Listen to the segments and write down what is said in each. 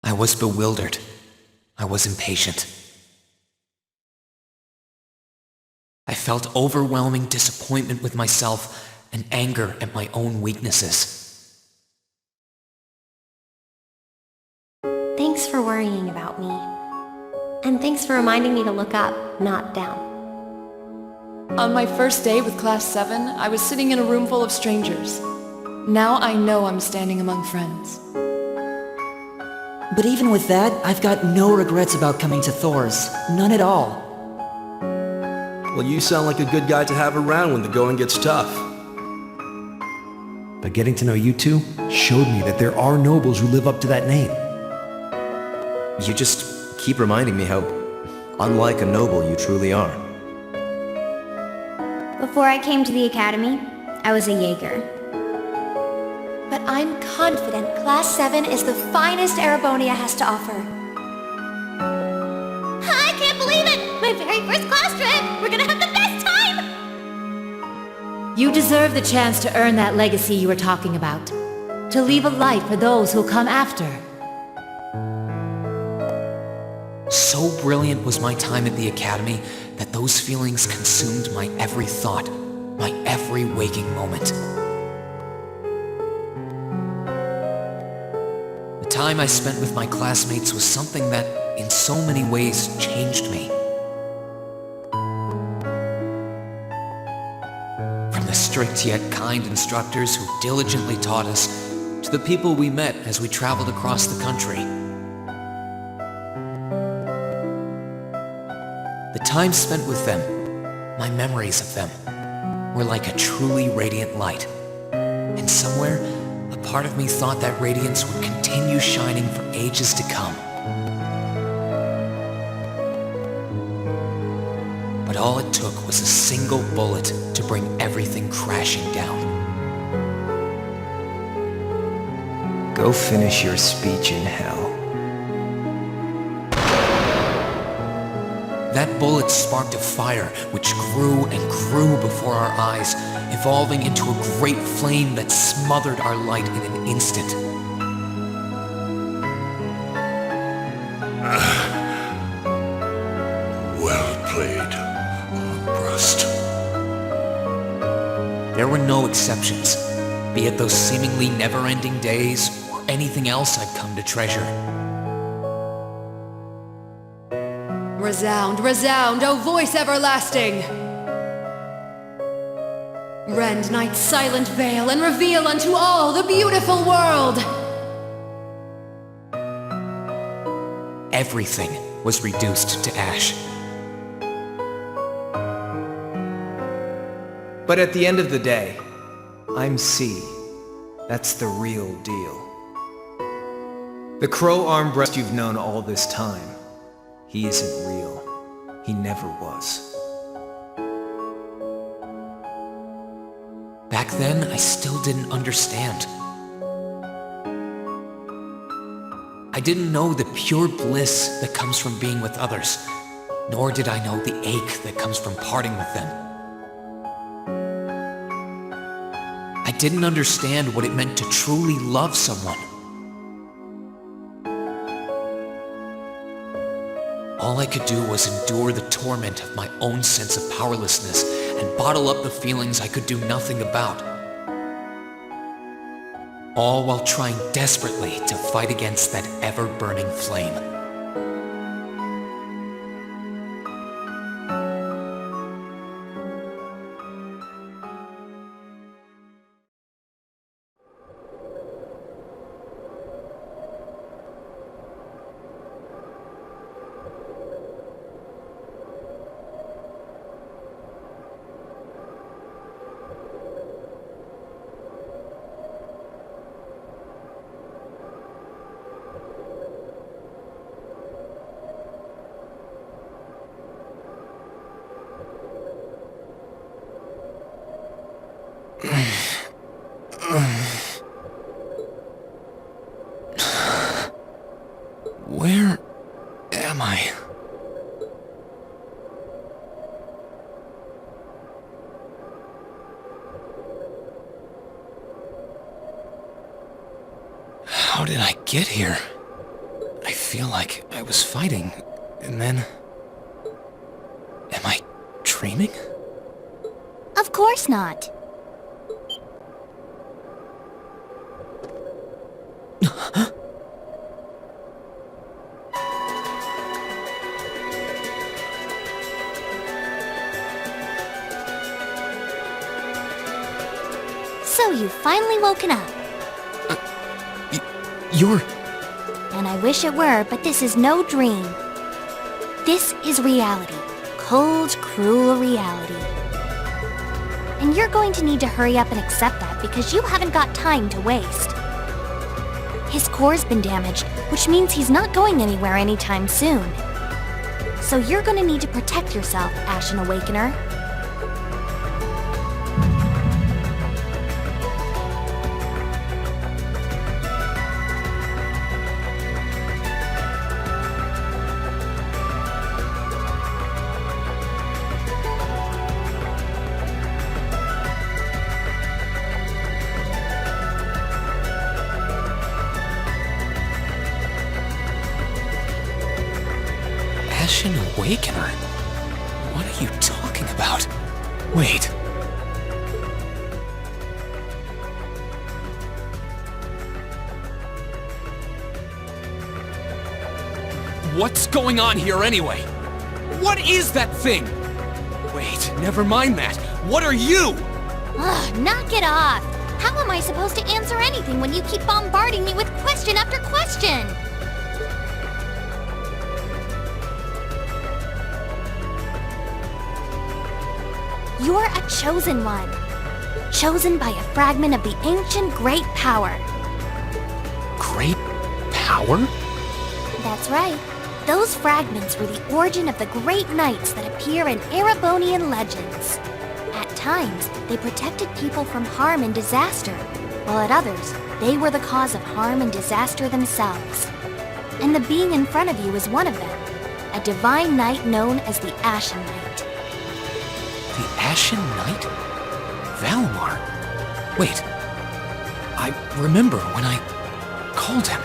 I was bewildered. I was impatient. I felt overwhelming disappointment with myself and anger at my own weaknesses. Thanks for worrying about me. And thanks for reminding me to look up, not down. On my first day with Class 7, I was sitting in a room full of strangers. Now I know I'm standing among friends. But even with that, I've got no regrets about coming to Thor's. None at all. Well, you sound like a good guy to have around when the going gets tough. But getting to know you two showed me that there are nobles who live up to that name. You just keep reminding me how unlike a noble you truly are. Before I came to the academy, I was a Jaeger. But I'm confident Class 7 is the finest Erebonia has to offer. I can't believe it! My very first class trip! We're gonna have the best time! You deserve the chance to earn that legacy you were talking about. To leave a light for those who'll come after. So brilliant was my time at the academy that those feelings consumed my every thought, my every waking moment. The time I spent with my classmates was something that, in so many ways, changed me. From the strict yet kind instructors who diligently taught us, to the people we met as we traveled across the country. The time spent with them, my memories of them, were like a truly radiant light. And somewhere, a part of me thought that radiance would continue shining for ages to come. But all it took was a single bullet to bring everything crashing down. Go finish your speech in hell. That bullet sparked a fire which grew and grew before our eyes, evolving into a great flame that smothered our light in an instant. Well played, Armbrust. There were no exceptions, be it those seemingly never-ending days or anything else I'd come to treasure. Resound, resound, O voice everlasting! Rend night's silent veil and reveal unto all the beautiful world! Everything was reduced to ash. But at the end of the day, I'm C. That's the real deal. The Crow Armbrust you've known all this time, he isn't real. He never was. Back then, I still didn't understand. I didn't know the pure bliss that comes from being with others, nor did I know the ache that comes from parting with them. I didn't understand what it meant to truly love someone. All I could do was endure the torment of my own sense of powerlessness and bottle up the feelings I could do nothing about. All while trying desperately to fight against that ever-burning flame. Where am I? How did I get here? feel like I was fighting, and then... Am I dreaming? Of course not. So you've finally woken up. You're... And I wish it were, but this is no dream. This is reality. Cold, cruel reality. And you're going to need to hurry up and accept that because you haven't got time to waste. His core's been damaged, which means he's not going anywhere anytime soon. So you're going to need to protect yourself, Ashen Awakener. Ashen Awakener? What are you talking about? Wait. What's going on here anyway? What is that thing? Wait, never mind that. What are you? Ugh, knock it off! How am I supposed to answer anything when you keep bombarding me with question after question? You're a chosen one. Chosen by a fragment of the ancient Great Power. Great power? That's right. Those fragments were the origin of the great knights that appear in Erebonian legends. At times, they protected people from harm and disaster, while at others, they were the cause of harm and disaster themselves. And the being in front of you is one of them, a divine knight known as the Ashen Knight. The Ashen Knight? Valimar? Wait. I remember when I called him.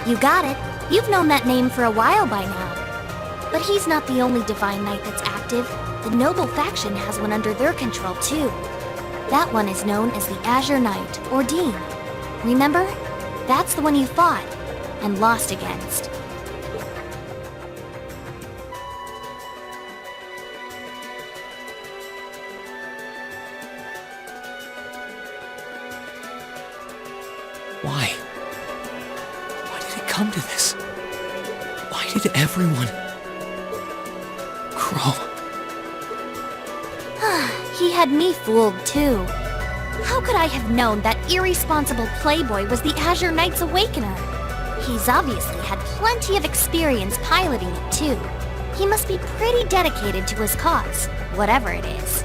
You got it. You've known that name for a while by now. But he's not the only divine knight that's active. The noble faction has one under their control too. That one is known as the Azure Knight, or Dean. Remember? That's the one you fought and lost against. Why? Why did it come to this? Why did everyone... Crow? He had me fooled too. How could I have known that irresponsible playboy was the Azure Knight's Awakener? He's obviously had plenty of experience piloting it too. He must be pretty dedicated to his cause, whatever it is.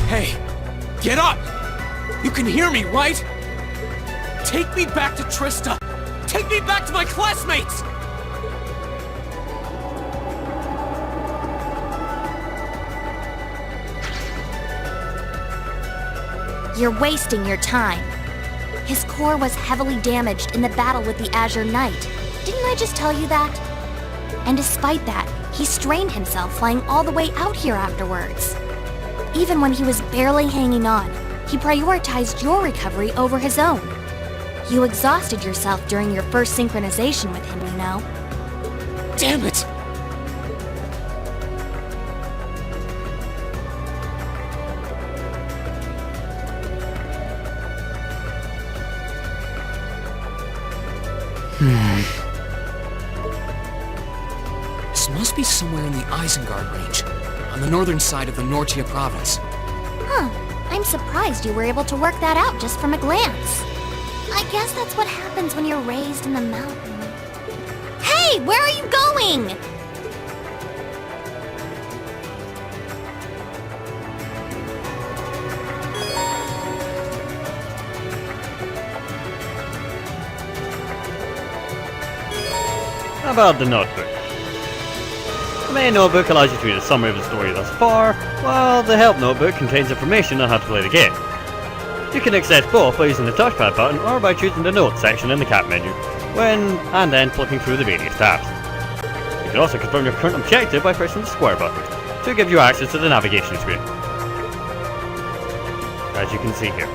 Hey, get up! You can hear me, right? Take me back to Trista! Take me back to my classmates! You're wasting your time. His core was heavily damaged in the battle with the Azure Knight. Didn't I just tell you that? And despite that, he strained himself flying all the way out here afterwards. Even when he was barely hanging on, he prioritized your recovery over his own. You exhausted yourself during your first synchronization with him, you know. Damn it! This must be somewhere in the Isengard range, on the northern side of the Nortia province. Huh. I'm surprised you were able to work that out just from a glance. I guess that's what happens when you're raised in the mountain. Hey, where are you going? How about the notebook? The main notebook allows you to read a summary of the story thus far, while the help notebook contains information on how to play the game. You can access both by using the touchpad button or by choosing the notes section in the cap menu, and then flipping through the various tabs. You can also confirm your current objective by pressing the square button to give you access to the navigation screen, as you can see here.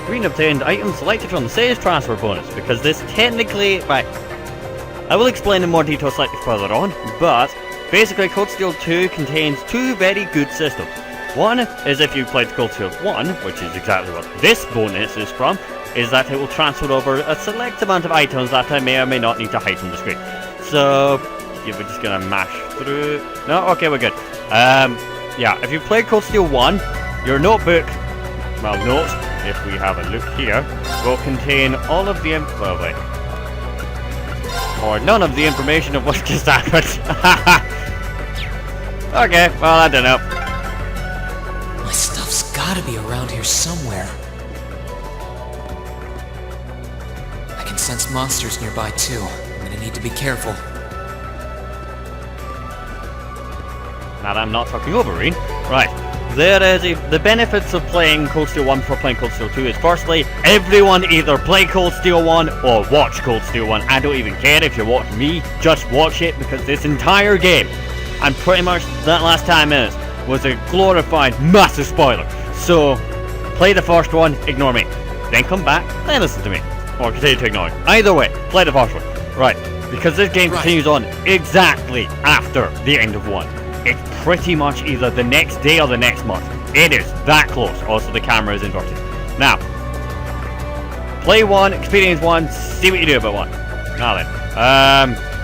Green obtained items selected from the save transfer bonus, because this technically, right, I will explain in more detail slightly further on, but basically Cold Steel 2 contains two very good systems. One is if you played Cold Steel 1, which is exactly what this bonus is from, is that it will transfer over a select amount of items that I may or may not need to hide from the screen. So, yeah, we're just gonna mash through. No? Okay, we're good. Yeah, if you played Cold Steel 1, your notebook, well, notes, if we have a look here, will contain all of the info, or none of the information of what just happened. Okay, well, I don't know. My stuff's gotta be around here somewhere. I can sense monsters nearby too. I'm gonna need to be careful. Now that I'm not talking over, Reen. Right. There is the benefits of playing Cold Steel 1 before playing Cold Steel 2 is, firstly, everyone either play Cold Steel 1 or watch Cold Steel 1. I don't even care if you watch me, just watch it, because this entire game, and pretty much that last 10 minutes, was a glorified massive spoiler. So, play the first one, ignore me. Then come back, then listen to me. Or continue to ignore me. Either way, play the first one. Right, because this game continues on exactly after the end of 1. It's pretty much either the next day or the next month. It is that close. Also, the camera is inverted. Now, play 1, experience 1, see what you do about 1. Now then,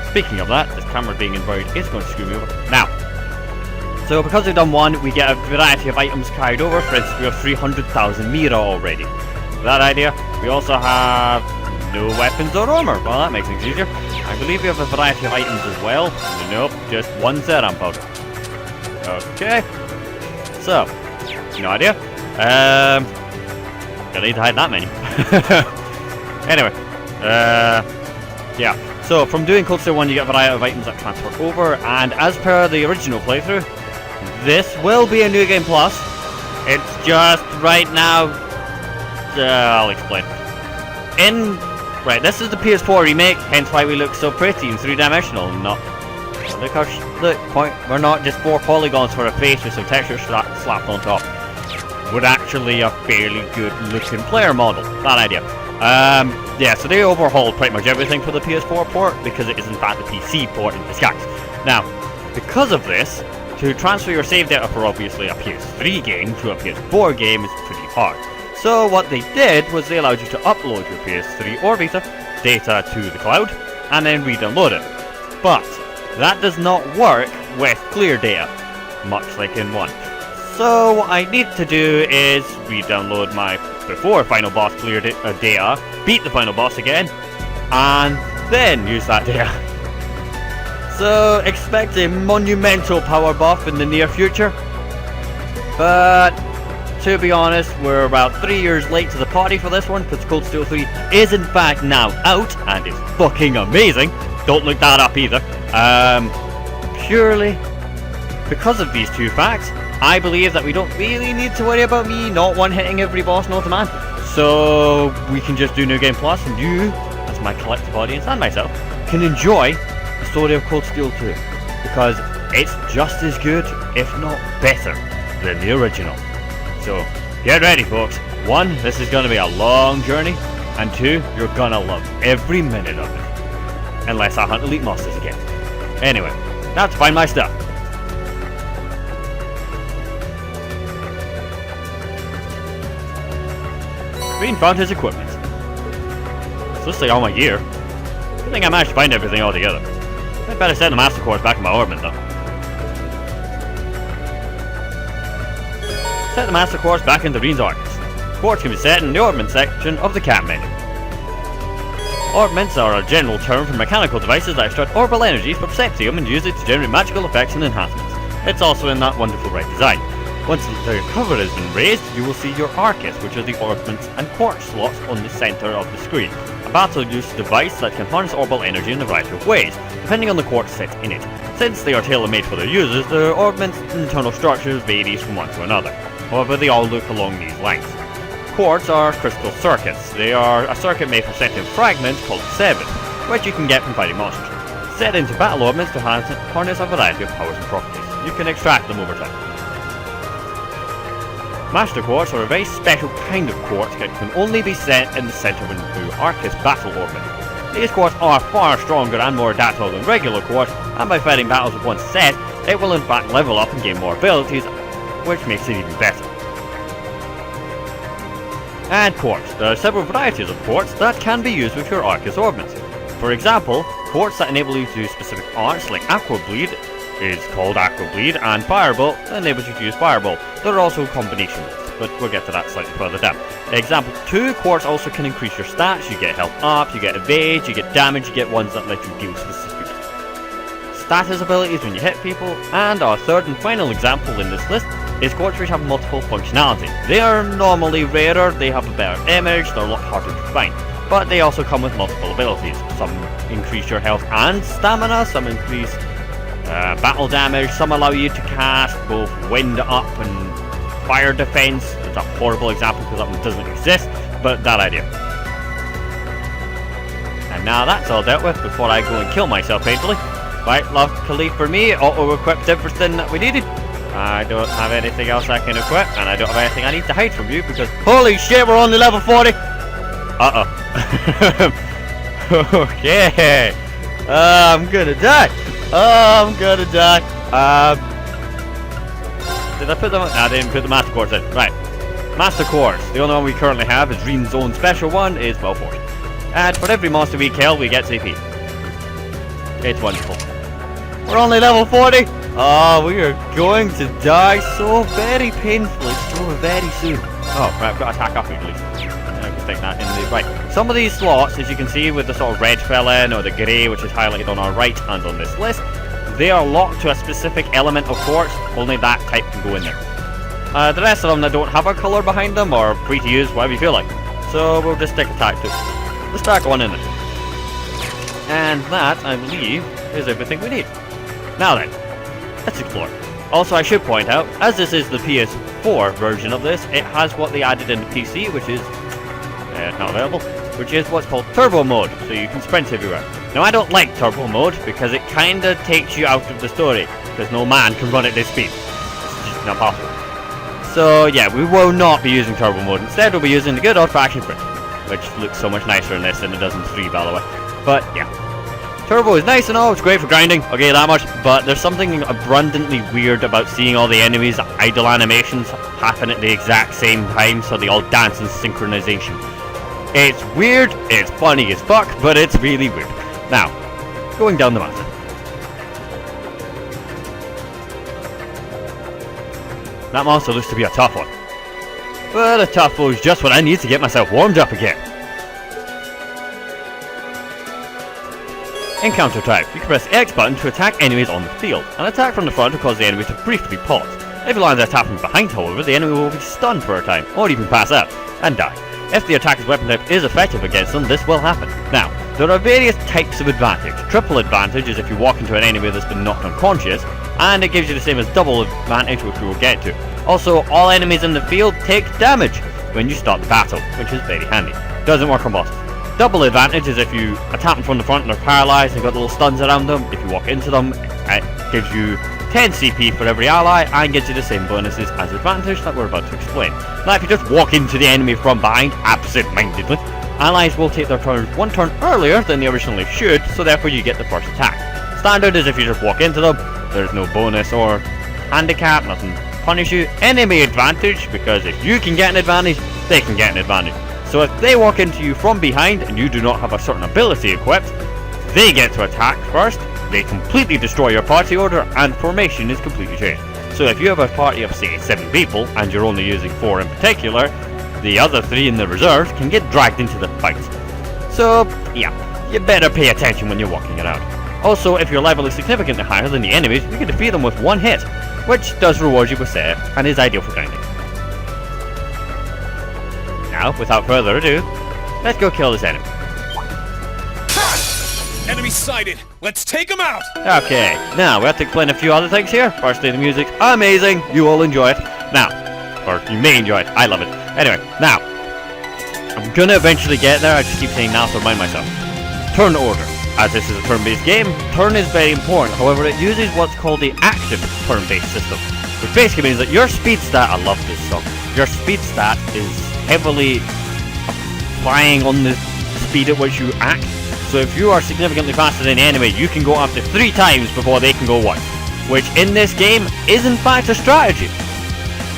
speaking of that, this camera being inverted is going to screw me over. Now, so because we've done 1, we get a variety of items carried over. For instance, we have 300,000 Mira already. That idea, we also have no weapons or armor. Well, that makes things easier. I believe we have a variety of items as well. Nope, just one Zeram powder. Okay, so, no idea. Gonna need to hide that menu. Anyway, yeah. So, from doing Cold Steel 1, you get a variety of items that transfer over, and as per the original playthrough, this will be a New Game Plus. It's just right now. I'll explain. Right, this is the PS4 remake, hence why we look so pretty and three-dimensional, not. Look, we're not just 4 polygons for a face with some texture slapped on top. We're actually a fairly good looking player model. That idea. Yeah, so they overhauled pretty much everything for the PS4 port, because it is in fact the PC port in disguise. Now, because of this, to transfer your save data for obviously a PS3 game to a PS4 game is pretty hard. So what they did was they allowed you to upload your PS3 or Vita data to the cloud, and then re-download it. But that does not work with clear data, much like in 1. So what I need to do is re-download my before final boss clear data, beat the final boss again, and then use that data. So expect a monumental power buff in the near future. But to be honest, we're about 3 years late to the party for this one, because Cold Steel 3 is in fact now out, and is fucking amazing. Don't look that up either. Purely because of these two facts, I believe that we don't really need to worry about me not one-hitting every boss known to man. So we can just do New Game Plus, and you, as my collective audience and myself, can enjoy the story of Cold Steel 2, because it's just as good, if not better, than the original. So get ready, folks. 1, this is going to be a long journey, and 2, you're gonna love every minute of it. Unless I hunt elite monsters again. Anyway, now to find my stuff. Green found his equipment. It's listing all my gear. Good thing I managed to find everything all together. I'd better set the master course back in my orbit though. Set the master course back into Reen's Arcus. Course can be set in the orbment section of the cam menu. Orbments are a general term for mechanical devices that extract orbital energy from Septium and use it to generate magical effects and enhancements. It's also in that wonderful red design. Once the cover has been raised, you will see your Arcus, which are the orbments and quartz slots on the center of the screen. A battle use device that can harness orbital energy in a variety of ways, depending on the quartz set in it. Since they are tailor-made for their users, their orbit's internal structure varies from one to another. However, they all look along these lines. Quartz are crystal circuits. They are a circuit made from Sethium fragments called Seven, which you can get from fighting monsters. Set into battle orbits to harness a variety of powers and properties. You can extract them over time. Master Quartz are a very special kind of quartz that can only be set in the center of a new Arcus battle orbit. These quartz are far stronger and more adaptable than regular quartz, and by fighting battles with one set, it will in fact level up and gain more abilities, which makes it even better. And quartz. There are several varieties of quartz that can be used with your Arcus orbits. For example, quartz that enable you to do specific arts like Aqua Bleed is called Aqua Bleed, and Firebolt enables you to use Firebolt. There are also combinations, but we'll get to that slightly further down. Example 2, quartz also can increase your stats. You get health up, you get evade, you get damage, you get ones that let you deal specific status abilities when you hit people. And our third and final example in this list is quartz which have multiple functionality. They are normally rarer, they have a better damage, they're a lot harder to find. But they also come with multiple abilities. Some increase your health and stamina, some increase battle damage, some allow you to cast both wind up and fire defense. It's a horrible example because that one doesn't exist, but that idea. And now that's all dealt with before I go and kill myself painfully. Right, luckily for me, auto-equipped everything that we needed. I don't have anything else I can equip, and I don't have anything I need to hide from you because holy shit, we're only level 40! Okay. I'm gonna die. I'm gonna die. Did I put them? I didn't put the Master Quartz in. Right. Master Quartz. The only one we currently have is Reen's own special one, is Well Force. And for every monster we kill, we get CP. It's wonderful. We're only level 40. Oh, we are going to die so very painfully, so very soon. Oh, right, I've got to attack up at least. Stick that in the right. Some of these slots, as you can see with the sort of red felon or the grey, which is highlighted on our right and on this list, they are locked to a specific element of quartz. Only that type can go in there. The rest of them that don't have a colour behind them are free to use whatever you feel like. So we'll just stick a tag to it. Let's start going in it. And that, I believe, is everything we need. Now then, let's explore. Also, I should point out, as this is the PS4 version of this, it has what they added in the PC, which is not available, which is what's called Turbo Mode, so you can sprint everywhere. Now, I don't like Turbo Mode because it kinda takes you out of the story, because no man can run at this speed. It's just not possible. So yeah, we will not be using Turbo Mode. Instead, we'll be using the good old-fashioned sprint, which looks so much nicer in this than it does in 3, by the way. But yeah, Turbo is nice and all, it's great for grinding, I'll give you that much, but there's something abundantly weird about seeing all the enemies' idle animations happen at the exact same time, so they all dance in synchronization. It's weird, it's funny as fuck, but it's really weird. Now, going down the mountain. That monster looks to be a tough one. But a tough foe is just what I need to get myself warmed up again. Encounter type. You can press the X button to attack enemies on the field. An attack from the front will cause the enemy to briefly pause. If you land an attack from behind, however, the enemy will be stunned for a time, or even pass out, and die. If the attacker's weapon type is effective against them, this will happen. Now, there are various types of advantage. Triple advantage is if you walk into an enemy that's been knocked unconscious, and it gives you the same as double advantage, which we will get to. Also, all enemies in the field take damage when you start the battle, which is very handy. Doesn't work on bosses. Double advantage is if you attack them from the front and they're paralyzed and got little stuns around them. If you walk into them, it gives you 10 CP for every ally and gives you the same bonuses as advantage that we're about to explain. Now, if you just walk into the enemy from behind absent-mindedly, allies will take their turns one turn earlier than they originally should, so therefore you get the first attack. Standard is if you just walk into them, there's no bonus or handicap, nothing punish you. Enemy advantage, because if you can get an advantage, they can get an advantage. So if they walk into you from behind and you do not have a certain ability equipped, they get to attack first, they completely destroy your party order, and formation is completely changed. So if you have a party of say 7 people, and you're only using 4 in particular, the other 3 in the reserves can get dragged into the fight. So yeah, you better pay attention when you're walking around. Also, if your level is significantly higher than the enemies, you can defeat them with 1 hit, which does reward you with save, and is ideal for grinding. Now, without further ado, let's go kill this enemy. Enemy sighted. Let's take him out. Okay, now we have to explain a few other things here. Firstly, the music's amazing. You will enjoy it. Now, or you may enjoy it. I love it. Anyway, now, I'm gonna eventually get there. I just keep saying now to remind myself. Turn order. As this is a turn-based game, turn is very important. However, it uses what's called the active turn-based system, which basically means that your speed stat, I love this song, your speed stat is heavily applying on the speed at which you act. So if you are significantly faster than the enemy, you can go up to 3 times before they can go once, which in this game is in fact a strategy.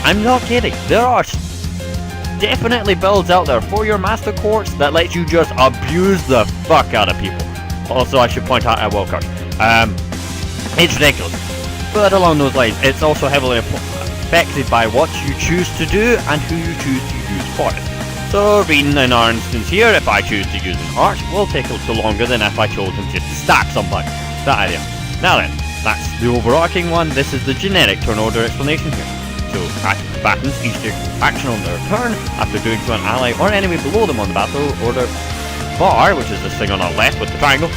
I'm not kidding. There are definitely builds out there for your master courts that lets you just abuse the fuck out of people. Also, I should point out I will curse. It's ridiculous. But along those lines, it's also heavily affected by what you choose to do and who you choose to use for it. So, reading in our instance here, if I choose to use an arch, will take a little longer than if I chose them just to stack something. That idea. Now then, that's the overarching one. This is the generic turn order explanation here. So, active combatants each take action on their turn after doing so an ally or enemy below them on the battle order bar, which is this thing on our left with the triangle,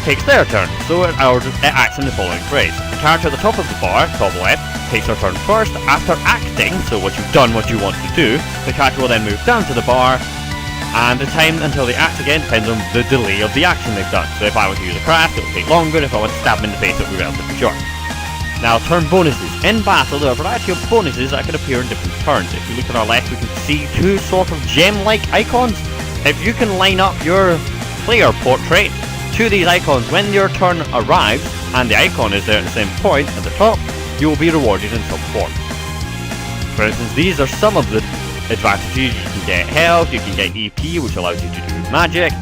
takes their turn, so it acts in the following phrase. The character at the top of the bar, top left, takes their turn first. After acting, so once you've done what you want to do, the character will then move down to the bar, and the time until they act again depends on the delay of the action they've done. So if I want to use a craft, it'll take longer. If I want to stab them in the face, it'll be relatively short. Now, turn bonuses. In battle, there are a variety of bonuses that can appear in different turns. If you look at our left, we can see 2 sort of gem-like icons. If you can line up your player portrait to these icons when your turn arrives, and the icon is there at the same point at the top, you will be rewarded in some form. For instance, these are some of the advantages. You can get health, you can get EP, which allows you to do magic,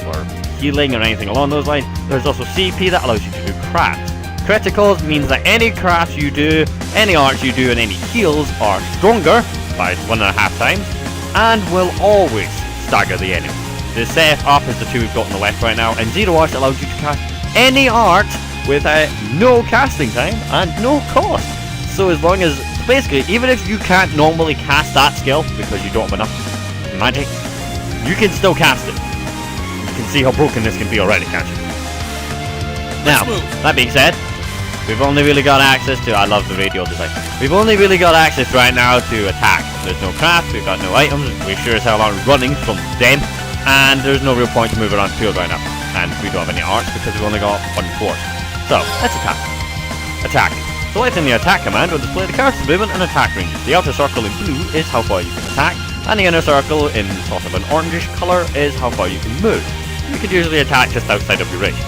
or healing, or anything along those lines. There's also CP that allows you to do crafts. Criticals means that any crafts you do, any arts you do, and any heals are stronger by 1.5 times, and will always stagger the enemy. The set up is the 2 we've got on the left right now, and Zero Arts allows you to cast any art with no casting time and no cost. So as long as, basically, even if you can't normally cast that skill because you don't have enough magic, you can still cast it. You can see how broken this can be already, can't you? Now, that being said, we've only really got access to, I love the radio design, we've only really got access right now to attack. There's no craft, we've got no items, we sure as hell aren't running from them, and there's no real point to move around the field right now. And we don't have any arts because we've only got 1 force. So, let's attack. Attack. Selecting the attack command will display the character's movement and attack ranges. The outer circle in blue is how far you can attack, and the inner circle in sort of an orangish colour is how far you can move. You could usually attack just outside of your range.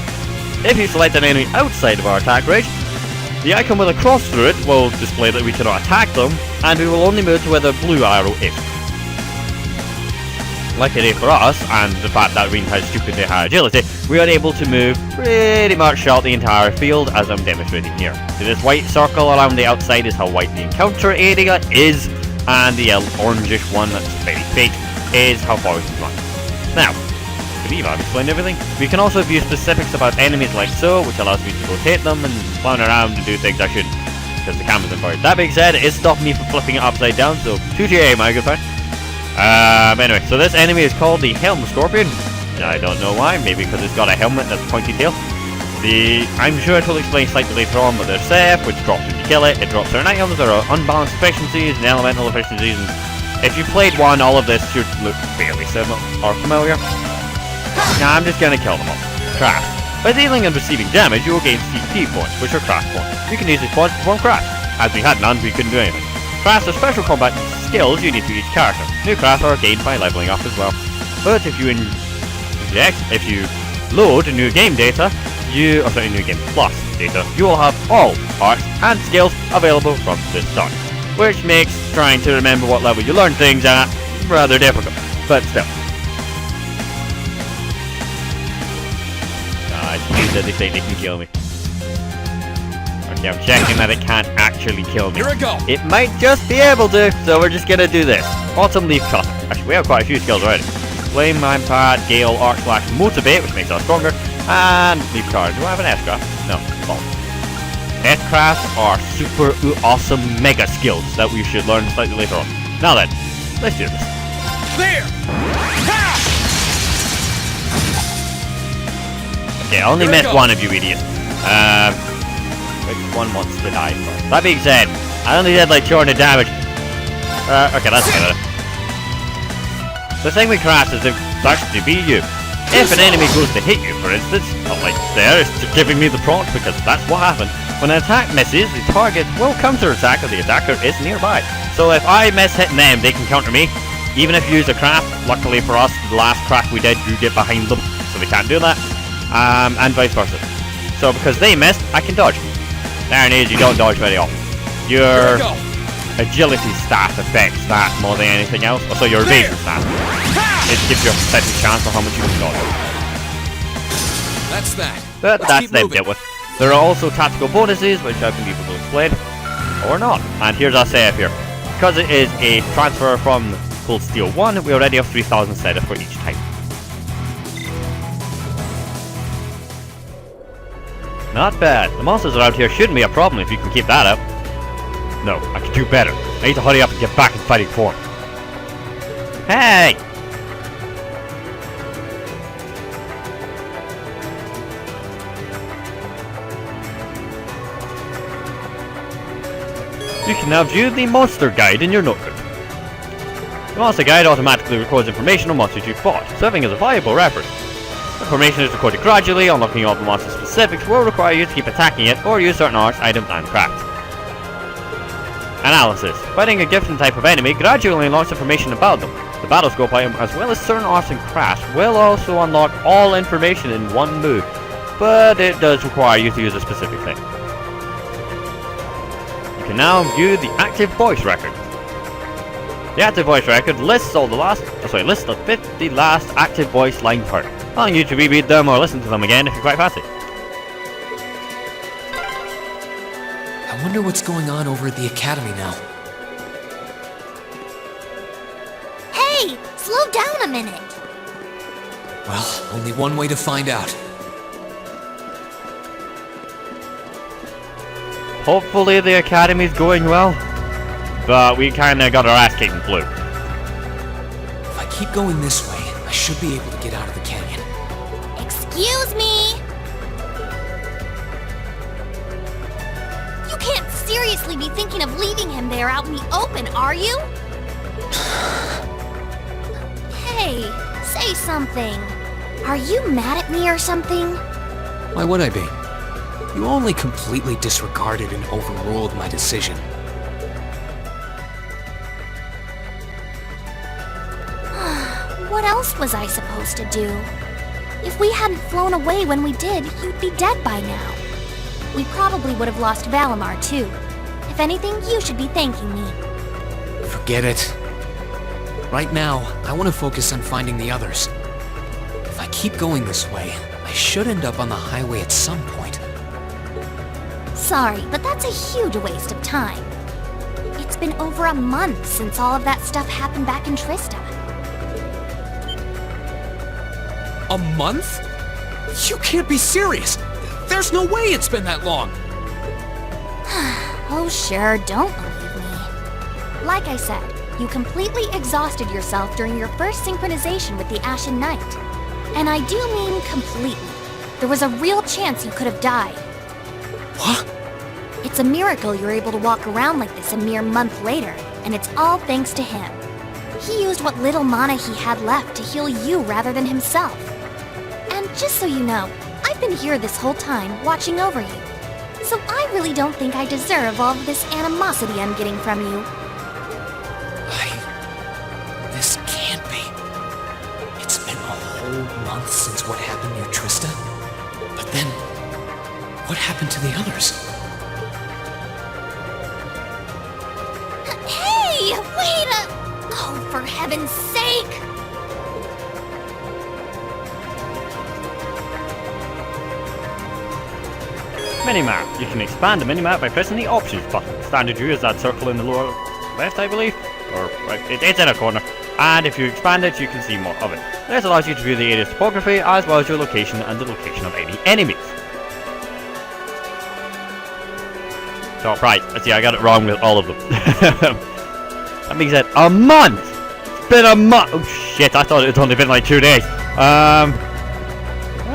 If you select an enemy outside of our attack range, the icon with a cross through it will display that we cannot attack them, and we will only move to where the blue arrow is. Luckily for us, and the fact that Reen has stupidly high agility, we are able to move pretty much throughout the entire field, as I'm demonstrating here. So this white circle around the outside is how white the encounter area is, and the orangish one that's very fake is how far we can run. Now, I believe I've explained everything. We can also view specifics about enemies like so, which allows me to rotate them and clown around and do things I shouldn't, because the camera's inverted. That being said, it is stopping me from flipping it upside down, so 2TA, my good friend. Anyway, so this enemy is called the Helm Scorpion. I don't know why, maybe because it's got a helmet that's pointy tail. I'm sure it will explain slightly later on, but there's Seth, which drops when you kill it. It drops certain items, there are unbalanced efficiencies and elemental efficiencies, and if you played one, all of this should look fairly similar or familiar. Now I'm just gonna kill them all. Craft. By dealing and receiving damage, you will gain CP points, which are craft points. You can use these points to perform crafts. As we had none, we couldn't do anything. Crafts are special combat skills unique to each character. New crafts are gained by leveling up as well. But if you load new game data, new game plus data, you will have all arts and skills available from the start, which makes trying to remember what level you learn things at rather difficult. But still. It's weird that they say they can kill me. Okay, I'm checking that it can't actually kill me. Here we go. It might just be able to, so we're just gonna do this. Autumn Leaf Cut. Actually, we have quite a few skills already. Flame, Pad, Gale, Arc Slash, Motivate, which makes us stronger, and Leaf Card. Do I have an S-Craft? No, false. S-Crafts are super awesome mega skills that we should learn slightly later on. Now then, let's do this. There! Ha! Okay, I only missed one of you idiots. Which one wants to die first? That being said, I only did like 200 damage. Okay, that's better. The thing with crafts is it actually be you. If an enemy goes to hit you, for instance, not like there, it's just giving me the prompt because that's what happened. When an attack misses, the target will counter-attack if the attacker is nearby. So if I miss hitting them, they can counter me. Even if you use a craft, luckily for us, the last craft we did, you get behind them, so they can't do that. And vice versa. So because they missed, I can dodge. There it is, you don't dodge very often. Your agility stat affects that more than anything else. Also, your evasion stat. It gives you a percentage chance of how much you can dodge. That's that. But Let's that's keep them moving. dealt with. There are also tactical bonuses, which I believe will explain. Or not. And here's our save here. Because it is a transfer from Cold Steel 1, we already have 3,000 setup for each type. Not bad. The monsters around here shouldn't be a problem if you can keep that up. No, I can do better. I need to hurry up and get back in fighting form. Hey! You can now view the monster guide in your notebook. The monster guide automatically records information on monsters you've fought, serving as a valuable reference. Information is recorded gradually. Unlocking all the monster specifics will require you to keep attacking it or use certain arts, items, and crafts. Analysis. Fighting a different type of enemy gradually unlocks information about them. The battle scope item, as well as certain arts and crafts, will also unlock all information in one move, but it does require you to use a specific thing. You can now view the active voice record. The active voice record lists all the lists the 50 last active voice lines heard, allowing you to reread them or listen to them again if you're quite fancy. I wonder what's going on over at the academy now. Hey, slow down a minute. Well, only one way to find out. Hopefully the academy's going well, but we kinda got our ass kicked in blue. If I keep going this way, I should be able to get out of the canyon. Excuse me. You can't seriously be thinking of leaving him there out in the open, are you? Hey, say something. Are you mad at me or something? Why would I be? You only completely disregarded and overruled my decision. What else was I supposed to do? If we hadn't flown away when we did, you'd be dead by now. We probably would have lost Valimar too. If anything, you should be thanking me. Forget it. Right now, I want to focus on finding the others. If I keep going this way, I should end up on the highway at some point. Sorry, but that's a huge waste of time. It's been over a month since all of that stuff happened back in Trista. A month? You can't be serious! There's no way it's been that long! Oh sure, don't believe me. Like I said, you completely exhausted yourself during your first synchronization with the Ashen Knight. And I do mean completely. There was a real chance you could have died. What? It's a miracle you're able to walk around like this a mere month later, and it's all thanks to him. He used what little mana he had left to heal you rather than himself. And just so you know, I've been here this whole time, watching over you. So I really don't think I deserve all of this animosity I'm getting from you. This can't be. It's been a whole month since what happened near Trista. But then, what happened to the others? Hey, wait a... Oh, for heaven's sake! Minimap. You can expand the minimap by pressing the options button. Standard view is that circle in the lower left, I believe. Or right, it's in a corner. And if you expand it, you can see more of it. This allows you to view the area's topography as well as your location and the location of any enemies. So, right, let's see, I got it wrong with all of them. That means that a month! It's been a month! Oh shit, I thought it had only been like 2 days.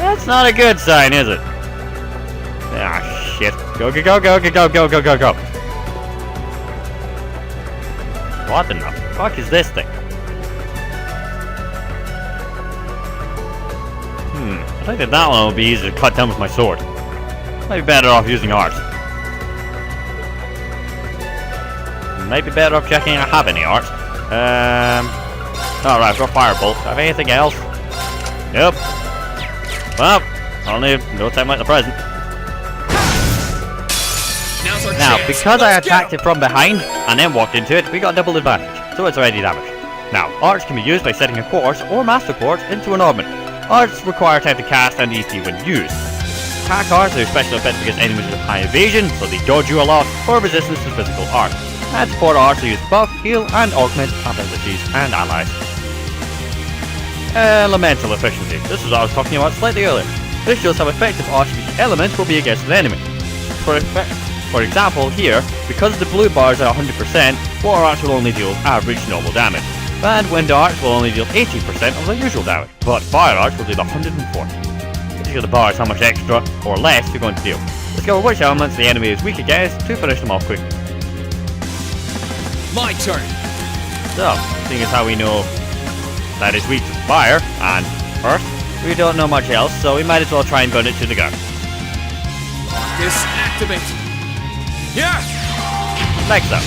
That's not a good sign, is it? Ah, shit. Go, go, go, go, go, go, go, go, go. What in the fuck is this thing? I think that one will be easy to cut down with my sword. Might be better off using art. Might be better off checking if I have any art. Alright, I've got firebolt. Have anything else? Nope. Well, only no time like the present. Now, because I attacked it from behind and then walked into it, we got double advantage, so it's already damaged. Now, arts can be used by setting a quartz or master quartz into an ornament. Arts require time to cast and EP when used. Attack arts are special effects against enemies with high evasion, so they dodge you a lot, or resistance to physical art. And support arts are used to buff, heal, and augment abilities and allies. Elemental efficiency. This is what I was talking about slightly earlier. This shows how effective arts of each element will be against an enemy. For example, here, because the blue bars are 100%, water arts will only deal average normal damage. And wind arts will only deal 80% of the usual damage, but fire arts will deal 140. These are the bars how much extra or less you're going to deal. Discover which elements the enemy is weak against to finish them off quickly. My turn. So, seeing as how we know that is weak to fire and earth, we don't know much else, so we might as well try and burn it to the ground. Disactivate. Yeah. Like so.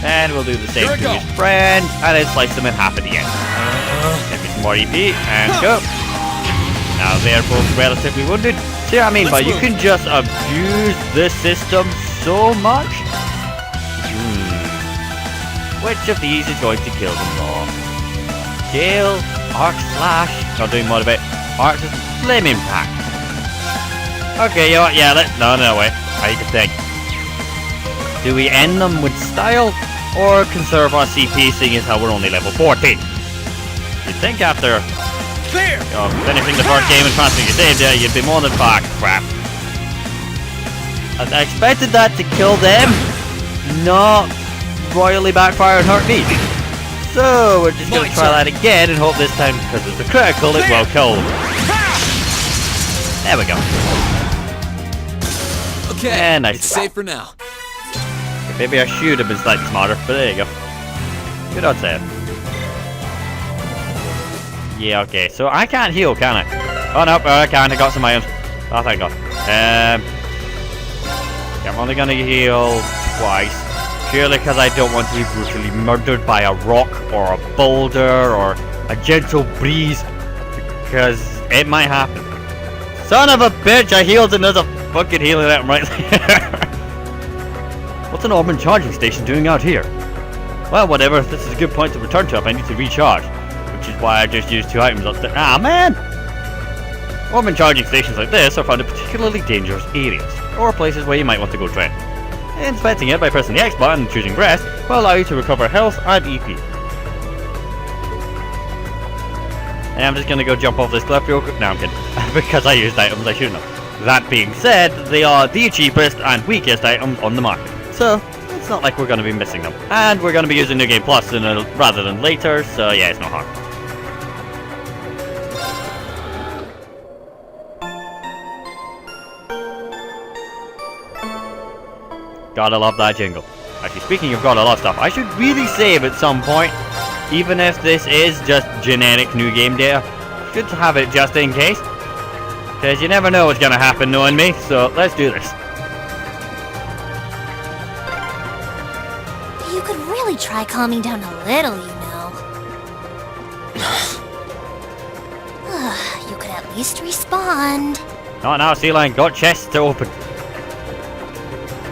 And we'll do the same to his friend, and then slice them in half at the end. Give me some more EP, and go. Now they're both relatively wounded. See what I mean? But you can just abuse this system so much. Which of these is going to kill them all? Kill, arc slash. Not doing more of it. Arc is flame impact. Okay, you know what? Yeah, no, wait. I need to think. Do we end them with style, or conserve our CP seeing as how we're only level 14? You'd think after finishing the first game and transferring your save data, you'd be more than fuck. Crap. I expected that to kill them, not royally backfire and hurt me. So we're just gonna try that again and hope this time, because it's a critical, it will kill them. There we go. Okay, and nice. It's safe for now. Maybe I should have been slightly smarter, but there you go. Good on save. Yeah, okay, so I can't heal, can I? Oh no, I can't, I got some items. Oh, thank God. I'm only gonna heal twice. Purely because I don't want to be brutally murdered by a rock or a boulder or a gentle breeze. Because it might happen. Son of a bitch, I healed another fucking healing item right there. What's an Orban charging station doing out here? Well, whatever, if this is a good point to return to if I need to recharge. Which is why I just used 2 items up there. Ah, man! Orban charging stations like this are found in particularly dangerous areas, or places where you might want to go train. Inspecting it by pressing the X button and choosing rest will allow you to recover health and EP. And I'm just gonna go jump off this cliff real quick. No, I'm kidding. Because I used items I shouldn't have. That being said, they are the cheapest and weakest items on the market. So, it's not like we're going to be missing them. And we're going to be using New Game Plus rather than later, so yeah, it's no harm. Gotta love that jingle. Actually, speaking of gotta love stuff, I should really save at some point. Even if this is just generic new game data. Good to have it just in case. Because you never know what's going to happen knowing me, so let's do this. You could really try calming down a little, you know. You could at least respond. Not now, Sea Lion. Got chests to open.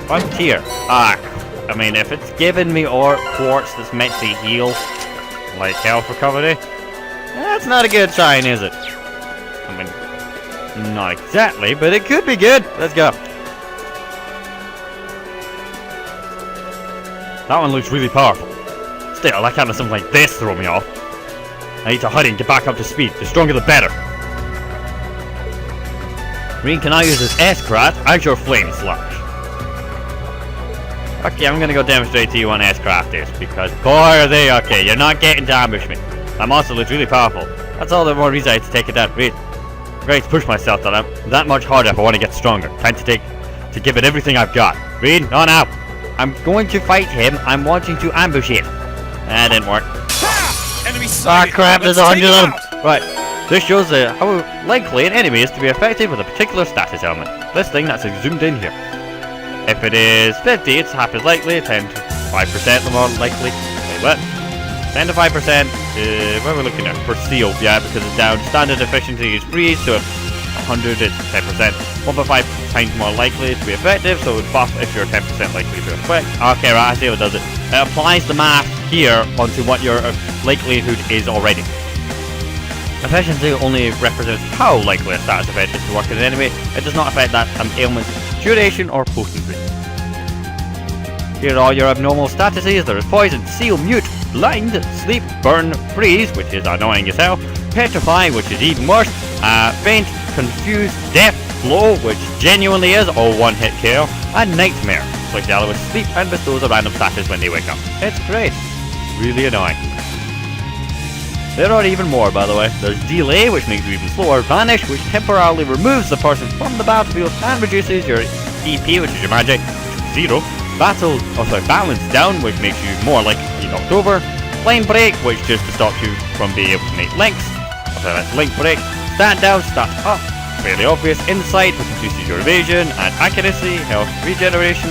Frontier. Ah, I mean, if it's giving me or quartz that's meant to heal, like health recovery, that's not a good sign, is it? I mean, not exactly, but it could be good. Let's go. That one looks really powerful. Still, I can't let something like this throw me off. I need to hurry and get back up to speed. The stronger the better. Green can now use his S-Craft as your Flame Slash. Okay, I'm gonna go demonstrate to you what S-Craft is, because boy are they okay. You're not getting to ambush me. That monster looks really powerful. That's all the more reason I had to take it down. Wait. ready to push myself that much harder if I want to get stronger. Time to give it everything I've got. Reed, not now. I'm going to fight him. I'm wanting to ambush him. That didn't work. Enemy Ah, sighted. crap, there's Let's 100 take of him them. Right, this shows how likely an enemy is to be affected with a particular status element. This thing that's zoomed in here. If it is 50, it's half as likely. 10 to 5% the more likely. Wait, what? 10 to 5%, what are we looking at? For seal, yeah, because it's down. Standard efficiency is freeze, so if 100 is 10%. 1.5 times more likely to be effective, so it would buff if you're 10% likely to affect. Okay, right, I see how it does it. It applies the math here onto what your likelihood is already. Efficiency only represents how likely a status effect is to work in an enemy. It does not affect that ailment's duration or potency. Here are all your abnormal statuses. There is poison, seal, mute, blind, sleep, burn, freeze, which is annoying as hell, petrify, which is even worse, faint, confuse, deaf, blow, which genuinely is all one-hit KO, and nightmare, which deals with sleep and bestows a random status when they wake up. It's great. Really annoying. There are even more, by the way. There's delay, which makes you even slower, vanish, which temporarily removes the person from the battlefield and reduces your EP, which is your magic, to 0. Balance down, which makes you more likely to be knocked over. Line break, which just stops you from being able to make links. That's link break. Stand down, stand up. Fairly obvious. Insight, which reduces your evasion and accuracy. Health regeneration,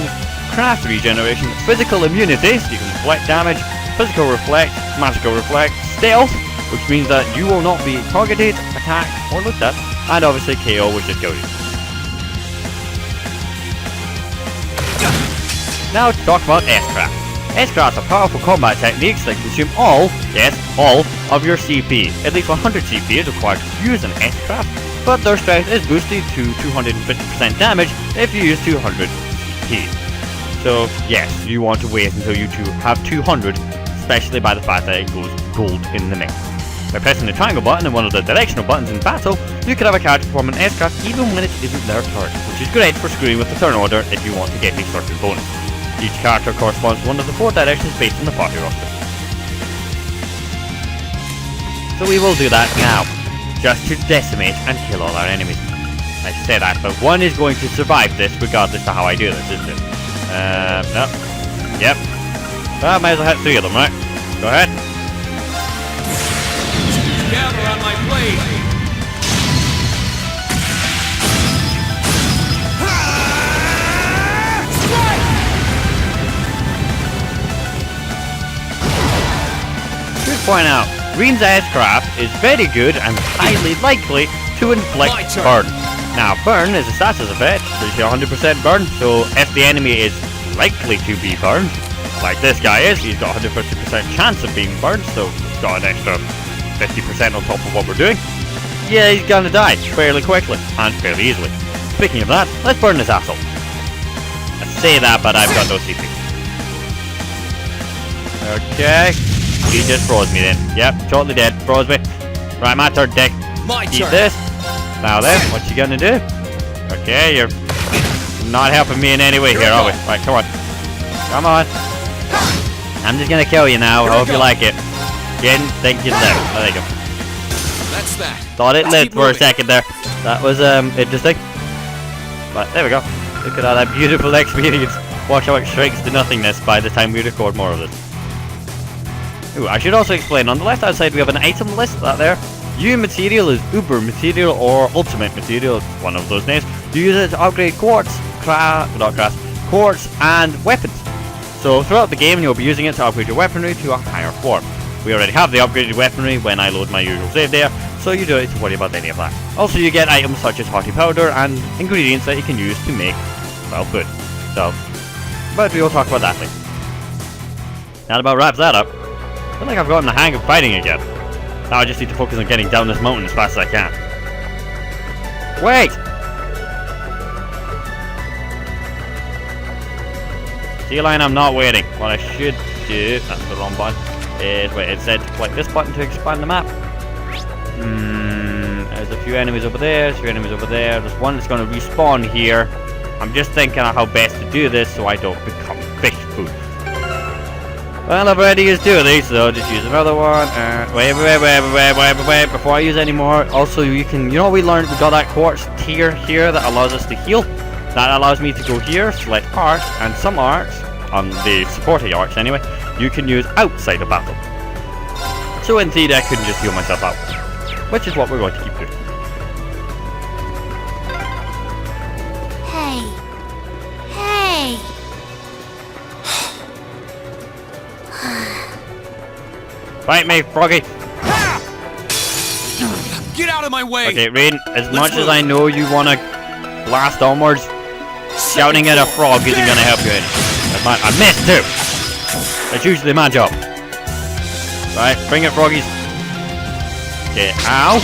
craft regeneration, physical immunity, so you can deflect damage. Physical reflect, magical reflect, stealth, which means that you will not be targeted, attacked, or looked at, and obviously KO, which just kills you. Now to talk about S-Craft. S-Crafts are powerful combat techniques that consume all, yes, all, of your CP. At least 100 CP is required to use an S-Craft, but their strength is boosted to 250% damage if you use 200 CP. So, yes, you want to wait until you have 200, especially by the fact that it goes gold in the mix. By pressing the triangle button and one of the directional buttons in battle, you can have a character perform an S-Craft even when it isn't their turn, which is great for screwing with the turn order if you want to get a certain bonus. Each character corresponds to one of the 4 directions based on the party roster. So we will do that now, just to decimate and kill all our enemies. I say that, but one is going to survive this regardless of how I do this, isn't it? No. Yep. Well, I might as well hit 3 of them, right? Go ahead. Gather on my blade. Should point out, Green's S-Craft is very good and highly likely to inflict burn. Now, burn is a status effect, gives you 100% burn, so if the enemy is likely to be burned, like this guy is, he's got 150% chance of being burned, so he's got an extra 50% on top of what we're doing. Yeah, he's gonna die fairly quickly and fairly easily. Speaking of that, let's burn this asshole. I say that, but I've got no CP. Okay, he just froze me then. Yep, totally dead, froze me. Right, my turn, dick. Eat this. Now then, what you gonna do? Okay, you're not helping me in any way here, are we? Right, come on. Come on. I'm just gonna kill you now. I hope you like it. Didn't think you'd live. Oh, there you go. That's that. Thought it lived for a second there. That was interesting. But there we go. Look at all that beautiful experience. Watch how it shrinks to nothingness by the time we record more of this. Ooh, I should also explain, on the left hand side we have an item list, that there. U material is Uber material or ultimate material, it's one of those names. You use it to upgrade quartz, quartz and weapons. So throughout the game you'll be using it to upgrade your weaponry to a higher form. We already have the upgraded weaponry when I load my usual save there, so you don't need to worry about any of that. Also you get items such as hearty powder and ingredients that you can use to make, well, food. So, but we will talk about that later. That about wraps that up. I feel like I've gotten the hang of fighting again. Now I just need to focus on getting down this mountain as fast as I can. Wait! Sea Lion, I'm not waiting. What I should do, that's the wrong button, is wait, it said to click this button to expand the map. There's a few enemies over there, there's a few enemies over there, there's one that's going to respawn here. I'm just thinking of how best to do this so I don't become fish food. Well, I've already used 2 of these, so just use another one. Wait. Before I use any more, also you can, you know, we got that quartz tier here that allows us to heal. That allows me to go here, select arcs, and some arcs, on the supporting arcs anyway, you can use outside of battle. So in theory, I couldn't just heal myself out, which is what we're going to keep doing. Hey. Fight me, Froggy! Get out of my way! Okay, Raiden, as much as I know you want to blast onwards, shouting at a frog isn't going to help you any. I missed too! That's usually my job. Right, bring it, Froggies. Okay, ow!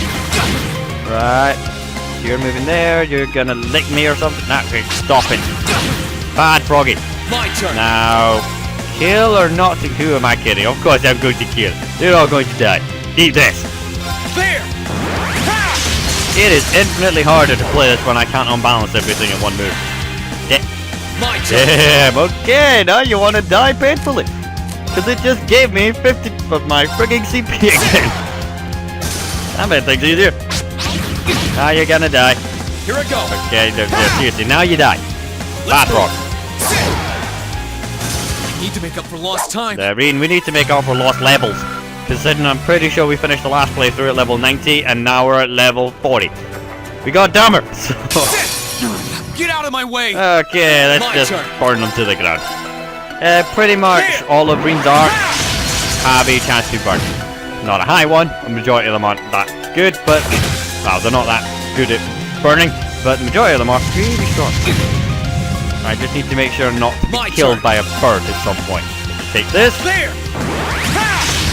Right, you're moving there, you're gonna lick me or something. Nah, okay, stop it. Bad Froggy. My turn! Now, kill or not to? Who am I kidding? Of course I'm going to kill. They're all going to die. Eat this. There! It is infinitely harder to play this when I can't unbalance everything in one move. My turn! Damn, okay, now you want to die painfully. Because it just gave me 50 of my frigging CP again. That made things easier. Now you're gonna die. Here I go! Okay, seriously, now you die. Bad Frog. I need to make up for lost time. Raiden, we need to make up for lost levels. Considering I'm pretty sure we finished the last playthrough at level 90 and now we're at level 40. We got dumber. So. Get out of my way! Okay, let's just burn them to the ground. Pretty much all of Green's arcs have a chance to burn. Not a high one, a majority of them aren't that good, but well, they're not that good at burning, but the majority of them are pretty strong. I just need to make sure not to be killed by a bird at some point. Take this.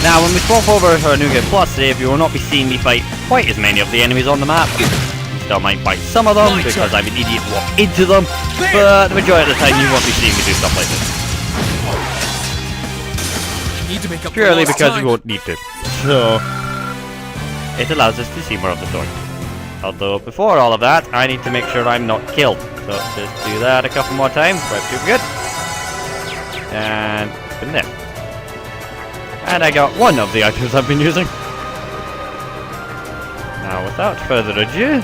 Now, when we swap over to our New Game Plus save, you will not be seeing me fight quite as many of the enemies on the map. You still might fight some of them because I'm an idiot and walk into them, but the majority of the time you won't be seeing me do stuff like this. Need to make up Purely for lost because time. we won't need to. So, it allows us to see more of the story. Although, before all of that, I need to make sure I'm not killed. So, just do that a couple more times. Right, too good. And, in there. And I got one of the items I've been using. Now, without further ado,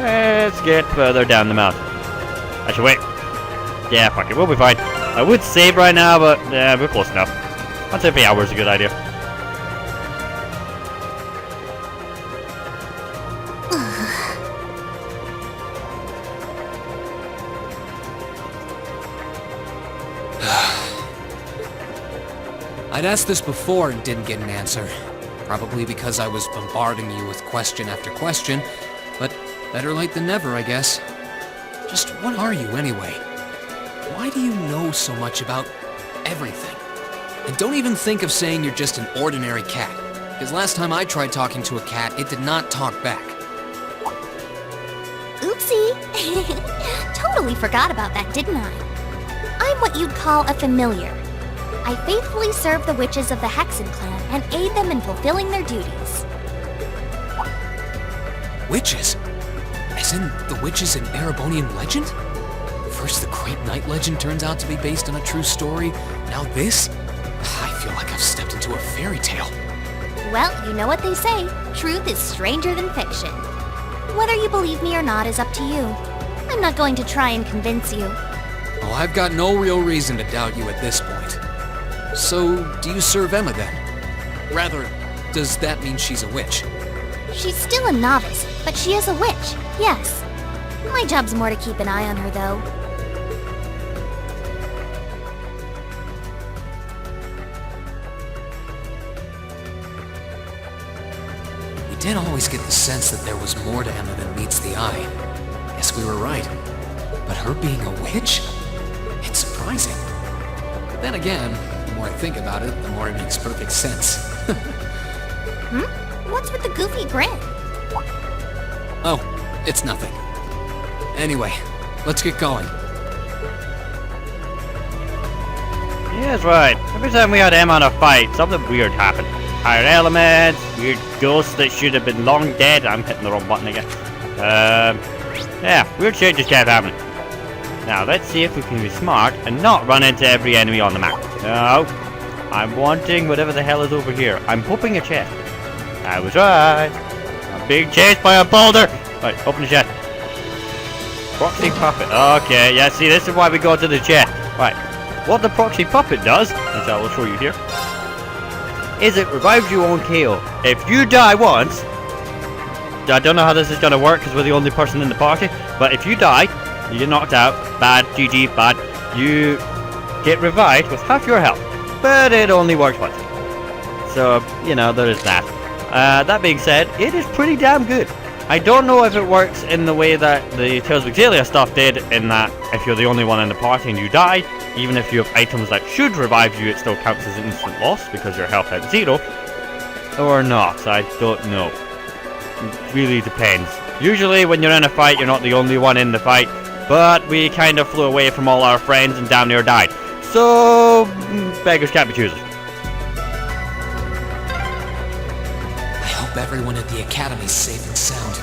let's get further down the mountain. Actually, wait. Yeah, fuck it, we'll be fine. I would save right now, but we're close enough. I'd say the hour's a good idea. I'd asked this before and didn't get an answer. Probably because I was bombarding you with question after question, but better late than never, I guess. Just what are you, anyway? Why do you know so much about everything? And don't even think of saying you're just an ordinary cat, because last time I tried talking to a cat, it did not talk back. Oopsie. Totally forgot about that, didn't I? I'm what you'd call a familiar. I faithfully serve the witches of the Hexen clan and aid them in fulfilling their duties. Witches? As in the witches in Erebonian legend? First the Great Night legend turns out to be based on a true story, now this? I feel like I've stepped into a fairy tale. Well, you know what they say, truth is stranger than fiction. Whether you believe me or not is up to you. I'm not going to try and convince you. Oh, I've got no real reason to doubt you at this point. So, do you serve Emma then? Rather, does that mean she's a witch? She's still a novice, but she is a witch, yes. My job's more to keep an eye on her, though. We did always get the sense that there was more to Emma than meets the eye. Guess we were right. But her being a witch? It's surprising. But then again, the more I think about it, the more it makes perfect sense. What's with the goofy grin? Oh, it's nothing. Anyway, let's get going. Yes, right. Every time we had Emma in a fight, something weird happened. Higher elements, weird ghosts that should have been long dead. I'm hitting the wrong button again. Yeah, weird shit just kept happening. Now, let's see if we can be smart and not run into every enemy on the map. No, I'm wanting whatever the hell is over here. I'm hoping a chest. I was right. I'm being chased by a boulder. Right, open the chest. Proxy puppet. Okay, yeah, see, this is why we go to the chest. Right, what the proxy puppet does, which I will show you here, is it revives you on KO. If you die once, I don't know how this is going to work because we're the only person in the party, but if you die, you get knocked out, bad, GG, bad, you get revived with half your health, but it only works once. So, you know, there is that. That being said, it is pretty damn good. I don't know if it works in the way that the Tales of Xillia stuff did, in that if you're the only one in the party and you die, even if you have items that should revive you, it still counts as an instant loss because your health at 0, or not, I don't know. It really depends. Usually when you're in a fight, you're not the only one in the fight, but we kind of flew away from all our friends and damn near died. So, beggars can't be choosers. I hope everyone at the Academy's safe and sound.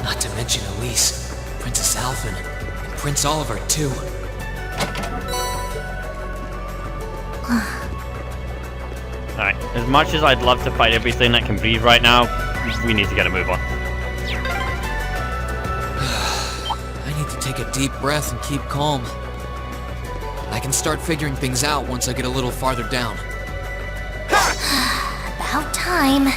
Not to mention Elise, Princess Alphen, and Prince Oliver, too. Alright, as much as I'd love to fight everything that can breathe right now, we need to get a move on. I need to take a deep breath and keep calm. I can start figuring things out once I get a little farther down. About time.